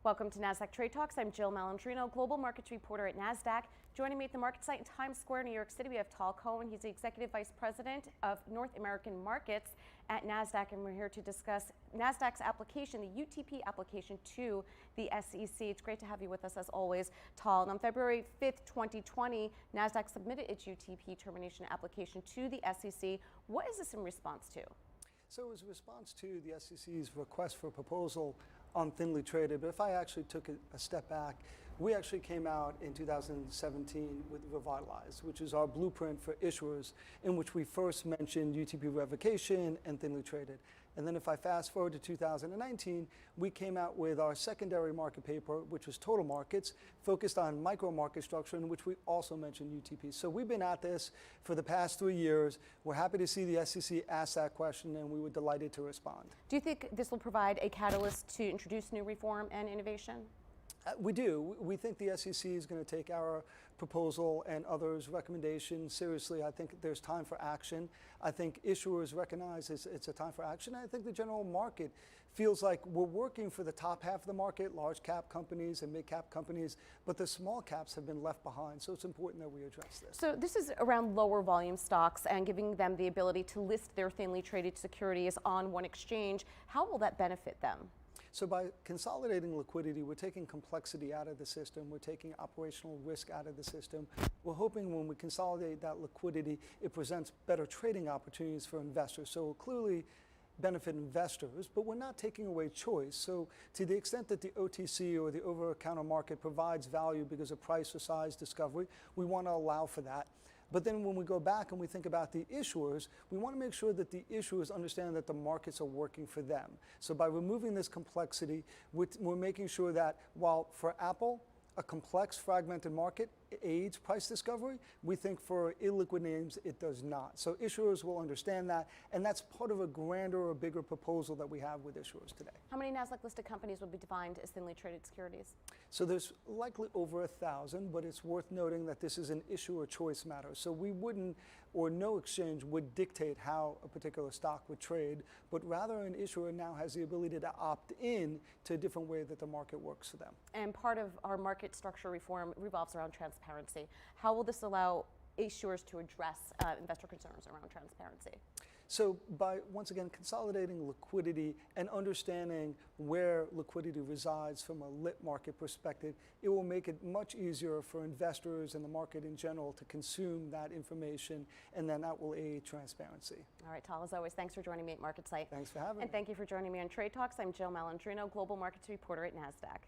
Welcome to Nasdaq Trade Talks. I'm Jill Malandrino, Global Markets Reporter at Nasdaq. Joining me at the market site in Times Square, New York City, we have Tal Cohen. He's the Executive Vice President of North American Markets at Nasdaq, and we're here to discuss Nasdaq's application, the UTP application to the SEC. It's great to have you with us as always, Tal. And on February 5th, 2020, Nasdaq submitted its UTP termination application to the SEC. What is this in response to? So it was a response to the SEC's request for a proposal on thinly traded. But if I actually took a step back, we actually came out in 2017 with Revitalize, which is our blueprint for issuers, in which we first mentioned UTP revocation and thinly traded. And then if I fast forward to 2019, we came out with our secondary market paper, which was Total Markets, focused on micro market structure, in which we also mentioned UTP. So we've been at this for the past 3 years. We're happy to see the SEC ask that question, and we were delighted to respond. Do you think this will provide a catalyst to introduce new reform and innovation? We do. We think the SEC is going to take our proposal and others' recommendations seriously. I think there's time for action. I think issuers recognize it's a time for action. I think the general market feels like we're working for the top half of the market, large cap companies and mid cap companies, but the small caps have been left behind. So it's important that we address this. So this is around lower volume stocks and giving them the ability to list their thinly traded securities on one exchange. How will that benefit them? So by consolidating liquidity, we're taking complexity out of the system. We're taking operational risk out of the system. We're hoping when we consolidate that liquidity, it presents better trading opportunities for investors. So it will clearly benefit investors, but we're not taking away choice. So to the extent that the OTC or the over-the-counter market provides value because of price or size discovery, we want to allow for that. But then when we go back and we think about the issuers, we want to make sure that the issuers understand that the markets are working for them. So by removing this complexity, we're making sure that while for Apple, a complex, fragmented market aids price discovery, we think for illiquid names it does not. So issuers will understand that, and that's part of a grander or bigger proposal that we have with issuers today. How many Nasdaq listed companies would be defined as thinly traded securities? So there's likely over 1,000, but it's worth noting that this is an issuer choice matter. So we wouldn't, or no exchange would dictate how a particular stock would trade, but rather an issuer now has the ability to opt in to a different way that the market works for them. And part of our market structure reform revolves around transparency. How will this allow issuers to address investor concerns around transparency? So by, once again, consolidating liquidity and understanding where liquidity resides from a lit market perspective, it will make it much easier for investors and the market in general to consume that information, and then that will aid transparency. All right, Tal, as always, thanks for joining me at MarketSite. Thanks for having me. And thank you for joining me on Trade Talks. I'm Jill Malandrino, Global Markets Reporter at Nasdaq.